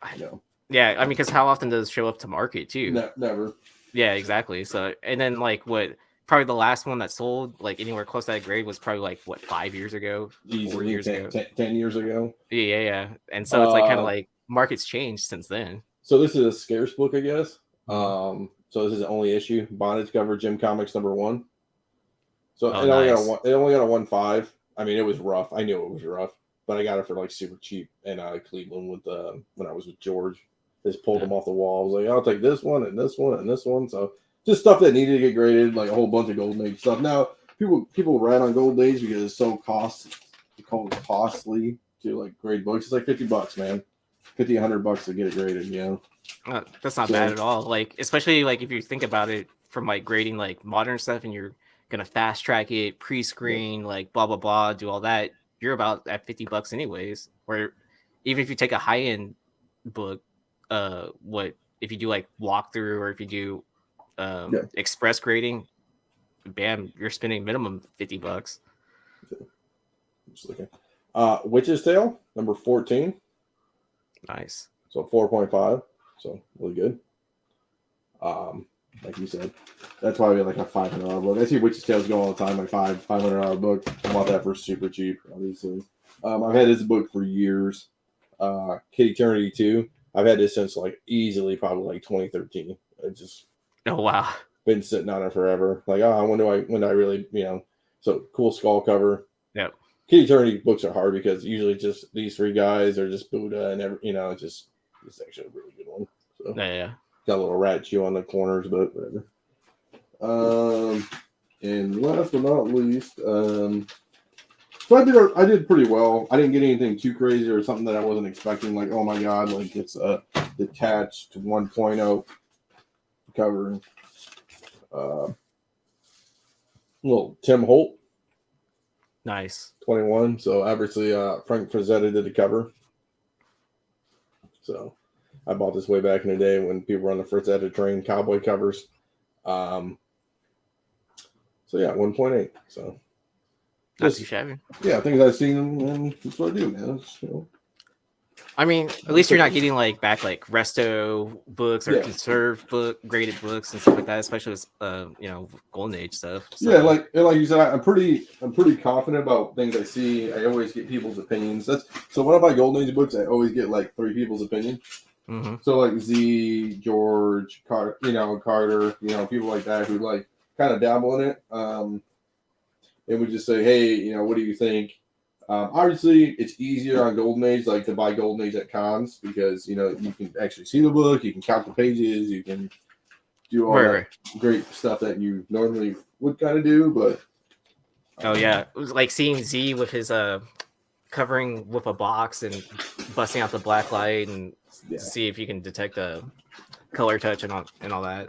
I know. Yeah, I mean, because how often does it show up to market too? Never. Yeah, exactly. So, and then like what? Probably the last one that sold like anywhere close to that grade was probably like what, 5 years ago, Easily, 4 years ago, 10 years ago. Yeah. And so it's like kind of like market's changed since then. So this is a scarce book, I guess. So this is the only issue. Bondage cover, Jim Comics #1. So it only got a 1.5. I mean, it was rough. I knew it was rough, but I got it for like super cheap in Cleveland with when I was with George. Just pulled them off the wall. I was like, I'll take this one and this one and this one. So just stuff that needed to get graded, like a whole bunch of Golden Age stuff. Now people rat on Golden Age because it's so costly to like grade books. It's like $50, man. $50-$100 to get it graded. That's not bad at all. Like, especially like if you think about it from like grading like modern stuff, and you're gonna fast track it, pre-screen, like blah blah blah, do all that. You're about at $50 anyways. Or even if you take a high-end book, what if you do like walkthrough, or if you do express grading, bam, you're spending minimum $50. Just looking. Witch's Tale #14. Nice. So 4.5. So really good. Like you said, that's probably like a $500 book. I see Witch's Tales go all the time, like $500 book. I bought that for super cheap, obviously. I've had this book for years. Kid Eternity 2. I've had this since like easily probably like 2013. It's just wow, been sitting on it forever. Like, when do I really, so cool skull cover. Yep. Kid Eternity books are hard because usually just these three guys are just Buddha and it's actually a really good one. So yeah. Got a little rat chew on the corners, but whatever. And last but not least, so I did pretty well. I didn't get anything too crazy or something that I wasn't expecting. Like, oh my god, like it's a detached 1.0 cover. Little Tim Holt. Nice. 21. So obviously, Frank Frazetta did the cover. So I bought this way back in the day when people were on the Frazetta train, cowboy covers. So yeah, 1.8. So not too shabby. Yeah, things I've seen, and that's what I do, man. I mean, at least you're not getting like back like resto books or Yeah. conserved graded books and stuff like that, especially with Golden Age stuff. So. Yeah, like you said, I'm pretty confident about things I see. I always get people's opinions. So when I buy Golden Age books, I always get like 3 people's opinion. Mm-hmm. So like Z, George, Carter, people like that who like kind of dabble in it. It would just say, hey, what do you think? Obviously, it's easier on Golden Age, like to buy Golden Age at cons because you can actually see the book, you can count the pages, you can do all that great stuff that you normally would kind of do. But oh yeah, it was like seeing Z with his covering with a box and busting out the black light and see if you can detect a color touch and all that.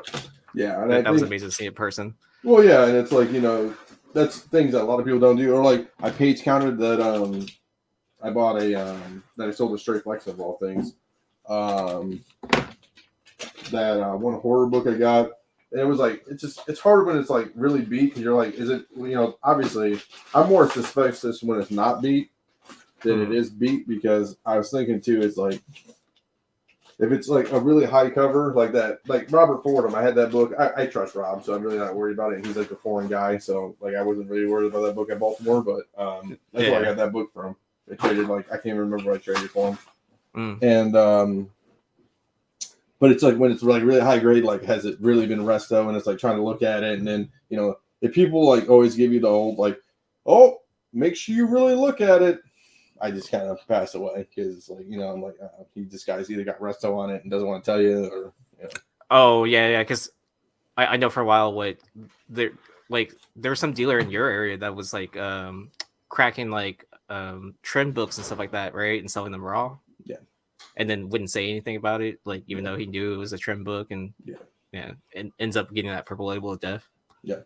Yeah, and that was amazing to see in person. Well, yeah, and it's like that's things that a lot of people don't do. Or like I page counted that I bought that I sold a Stray Flex of all things. That one horror book I got, and it was like it's hard when it's like really beat because you're like, is it obviously I'm more suspicious when it's not beat than it is beat because I was thinking too, it's like if it's like a really high cover like that, like Robert Fordham, I had that book. I trust Rob, so I'm really not worried about it. He's like a foreign guy, so like I wasn't really worried about that book at Baltimore, but that's where I got that book from. I traded I can't remember what I traded for him, and but it's like when it's like really high grade, like has it really been resto, and it's like trying to look at it, and then if people like always give you the old like, oh, make sure you really look at it. I just kind of pass away because, like, I'm like, this guy's either got resto on it and doesn't want to tell you, or. Oh yeah, because I know for a while there was some dealer in your area that was like cracking like trend books and stuff like that, right, and selling them raw. Yeah. And then wouldn't say anything about it, like even though he knew it was a trend book, and and ends up getting that purple label of death. Yeah.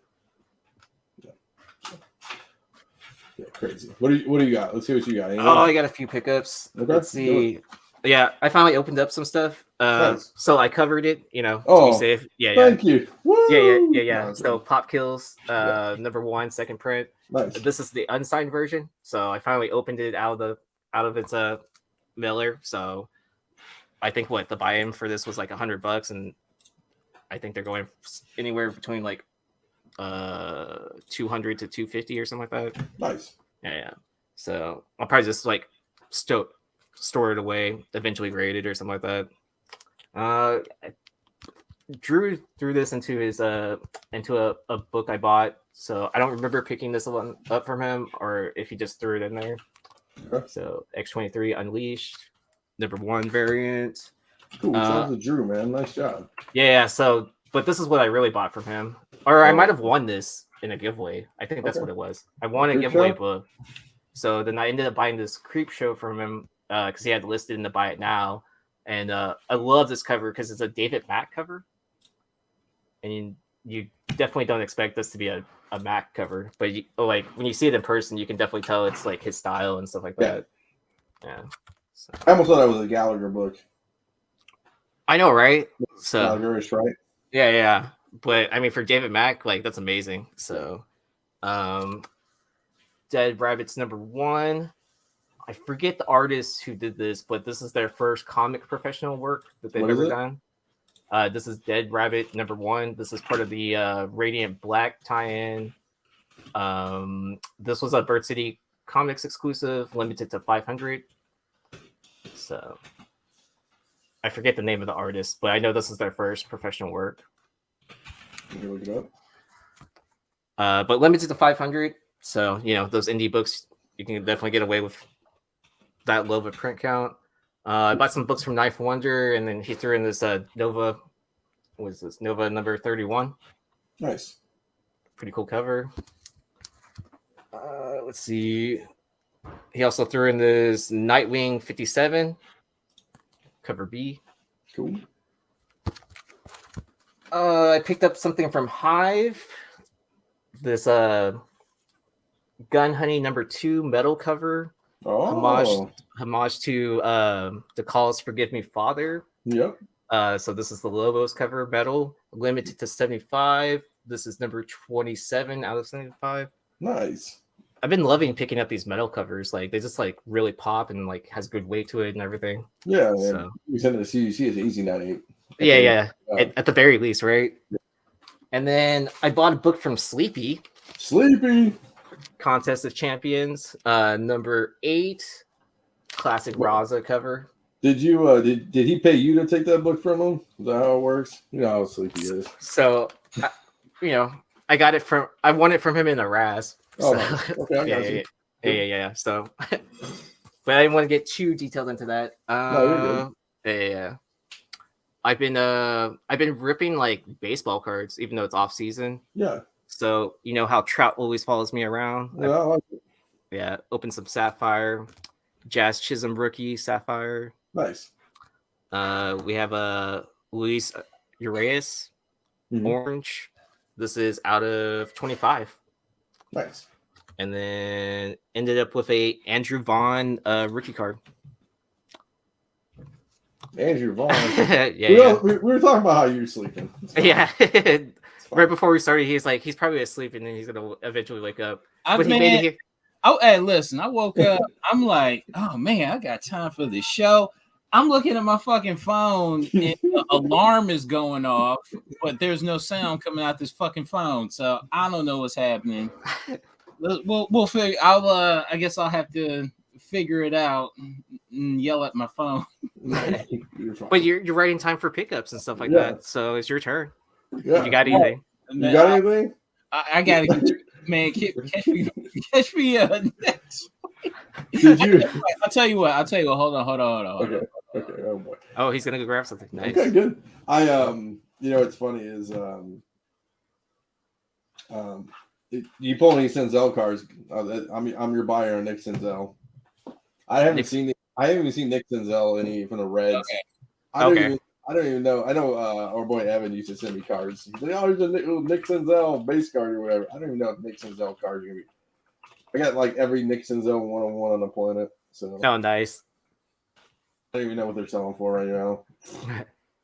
Yeah, crazy. What do you got? Let's see what you got. Anything? I got a few pickups. Okay. Let's see. Yeah, I finally opened up some stuff. Nice. So I covered it, to be safe. Yeah, thank you. Woo! Yeah. So Pop Kills, number 1, second print. Nice. This is the unsigned version. So I finally opened it out of its mailer. So I think the buy-in for this was like $100, and I think they're going anywhere between like 200 to 250 or something like that. Nice. Yeah. So I'll probably just like store it away, eventually grade it or something like that. Drew threw this into a book I bought, so I don't remember picking this one up from him or if he just threw it in there. Okay. So X-23 Unleashed, number 1 variant. Cool. Shout out to Drew, man. Nice job. Yeah. So, but this is what I really bought from him. Or I might have won this in a giveaway. I think that's what it was. I won a giveaway book. So then I ended up buying this Creep Show from him because he had listed in the Buy It Now. And I love this cover because it's a David Mack cover. And you definitely don't expect this to be a Mack cover. But like when you see it in person, you can definitely tell it's like his style and stuff like that. Yeah. So. I almost thought it was a Gallagher book. I know, right? So Gallagher-ish, right? Yeah. But I mean, for David Mack, like that's amazing. So, Dead Rabbits number 1. I forget the artist who did this, but this is their first comic professional work that they've ever done. This is Dead Rabbit number 1. This is part of the Radiant Black tie-in. This was a Bird City Comics exclusive, limited to 500. So, I forget the name of the artist, but I know this is their first professional work. Look it up. But limited to 500. So, those indie books, you can definitely get away with that low of a print count. I bought some books from Knife Wonder, and then he threw in this Nova. What is this? Nova number 31. Nice. Pretty cool cover. Let's see. He also threw in this Nightwing 57. Cover B. Cool. I picked up something from Hive. This Gun Honey number 2 metal cover. Homage to the Calls Forgive Me Father. Yep. So this is the Lobos cover metal, limited to 75. This is number 27 out of 75. Nice. I've been loving picking up these metal covers. Like they just like really pop and like has good weight to it and everything. Yeah, So we send it to CGC. It's an easy 98. yeah. At the very least, right? And then I bought a book from Sleepy. Contest of Champions, number 8, classic Raza cover. Did you did he pay you to take that book from him? Is that how it works? You know how Sleepy is. So, I got it from. I won it from him in a Raz. So, okay, I got you. Yeah. So, but I didn't want to get too detailed into that. No, you're good. Yeah. I've been ripping like baseball cards, even though it's off season. Yeah. So you know how Trout always follows me around. Yeah, I like it. Yeah, open some Sapphire, Jazz Chisholm rookie Sapphire. Nice. We have a Luis Urias orange. This is out of 25. Nice. And then ended up with a Andrew Vaughn rookie card. Andrew Vaughn. We were talking about how you're sleeping. Yeah. Right before we started, he's like, he's probably asleep and then he's gonna eventually wake up. Hey, listen, I woke up. I'm like, oh man, I got time for the show. I'm looking at my fucking phone and the alarm is going off, but there's no sound coming out this fucking phone. So I don't know what's happening. We'll figure. I guess I'll have to figure it out and yell at my phone. But you're writing time for pickups and stuff like that. So it's your turn. Yeah. You got anything? You got anything? I gotta get man. Catch me next. Did you? I'll tell you what. Hold on. Okay. Oh boy. Oh, he's gonna go grab something. Nice. Okay, good. What's funny is you pull any Senzel cards. I'm your buyer on Nick Senzel. I haven't even seen Nick Senzel any from the Reds. Okay. I don't even know. I know our boy Evan used to send me cards. He's like, oh, there's a Nick Senzel base card or whatever. I don't even know if Nick Senzel cards are gonna be. I got like every Nick Senzel 101 on the planet. So nice. I don't even know what they're selling for right now.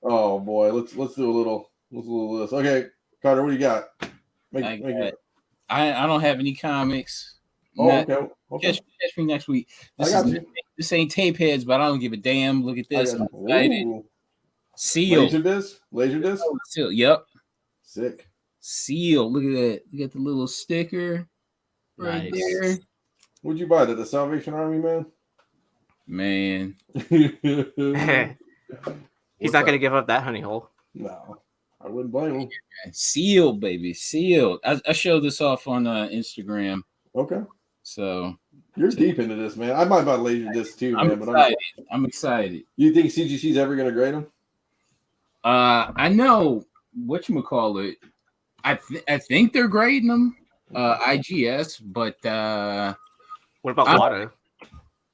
Oh boy, let's do a little list. Okay, Carter, what do you got? I don't have any comics. Okay. Catch me next week. This ain't tape heads, but I don't give a damn. Look at this. I'm excited. Seal. LaserDisc? Seal. Yep. Sick. Seal. Look at that. Look at the little sticker right there. What'd you buy? The Salvation Army, man? He's not gonna give up that honey hole. No, I wouldn't blame him. Seal, baby, seal. I showed this off on Instagram. Okay. So you're deep into this, man. I might buy LaserDisc too, man. I'm excited. You think CGC's ever gonna grade them? I know whatchamacallit. I think they're grading them. IGS, but what about Wada?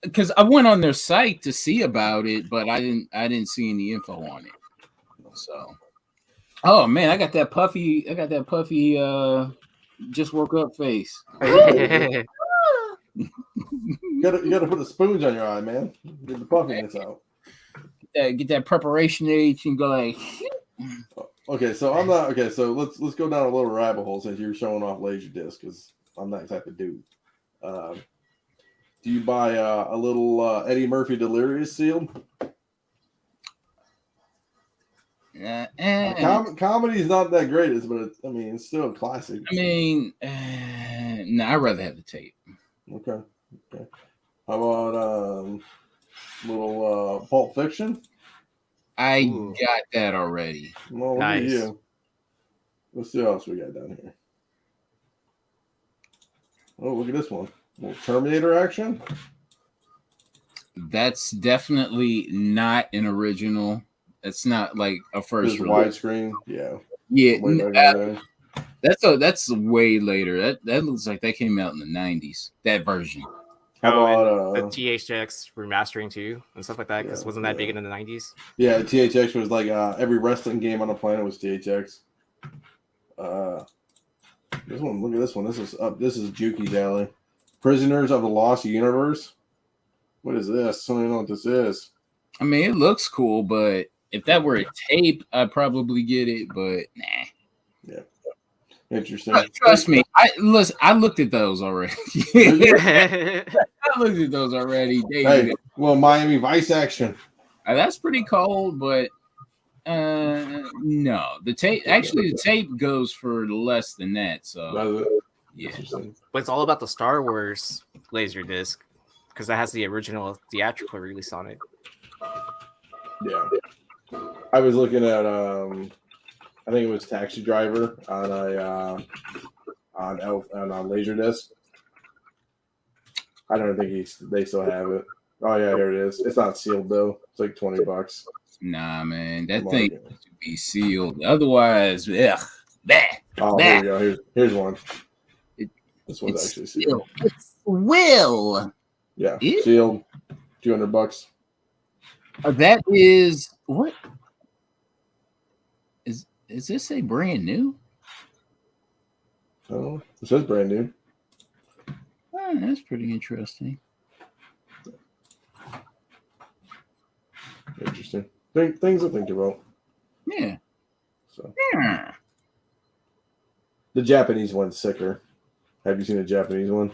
Because I went on their site to see about it, but I didn't see any info on it. So, oh man, I got that puffy. Just woke up face. You gotta put the spoons on your eye, man. Get the puffiness out. Get that preparation age and go like. Okay, so I'm not okay. So let's go down a little rabbit hole since you're showing off LaserDisc because I'm that type of dude. Do you buy a little Eddie Murphy Delirious seal? Comedy's not that greatest, but it's still a classic. No, I'd rather have the tape. Okay. How about little Pulp Fiction? I got that already. Well, look at you. Let's see what else we got down here. Oh, look at this one. A little Terminator action. That's definitely not an original. It's not like a first widescreen. Yeah. That's way later. That looks like that came out in the 90s. That version. How about the THX remastering too and stuff like that? Because wasn't that big in the 90s? Yeah, THX was like every wrestling game on the planet was THX. This one, look at this one. This is Juki's alley. Prisoners of the Lost Universe. What is this? I don't know what this is. It looks cool, but if that were a tape, I'd probably get it. But nah. Yeah. Interesting. Trust me. I looked at those already. I looked at those already. Hey, well, Miami Vice action. That's pretty cold, but no. The tape goes for less than that. So yeah. But it's all about the Star Wars LaserDisc because that has the original theatrical release on it. Yeah. I was looking at I think it was Taxi Driver on a on LaserDisc. I don't think they still have it. Oh yeah, here it is. It's not sealed though. It's like $20. Nah, man, that thing should be sealed. Otherwise, ugh. Oh, here we go. Here's one. This one's actually sealed. It's Will. Yeah, sealed. $200. That is what? Is this a brand new? Oh, it says brand new. Oh, that's pretty interesting. Interesting. Things to think about. Yeah. So Yeah. the Japanese one's sicker. Have you seen a Japanese one?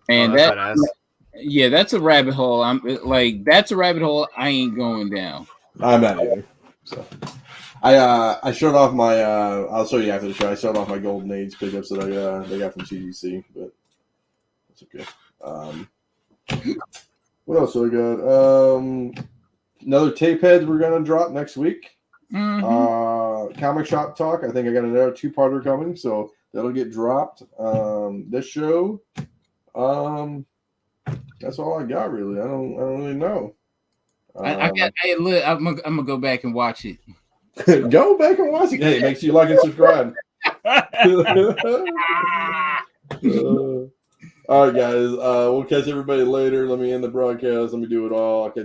And that's a rabbit hole. That's a rabbit hole I ain't going down. I'm not either. So I showed off my I'll show you after the show. I showed off my Golden Age pickups that I got from CGC, but that's okay. What else do I got? Another tape heads we're gonna drop next week. Mm-hmm. Comic shop talk. I think I got another 2-parter coming, so that'll get dropped. This show. That's all I got really. I don't really know. I'm gonna go back and watch it. Go back and watch it. Hey, make sure you like and subscribe. All right, guys. We'll catch everybody later. Let me end the broadcast. Let me do it all. I'll catch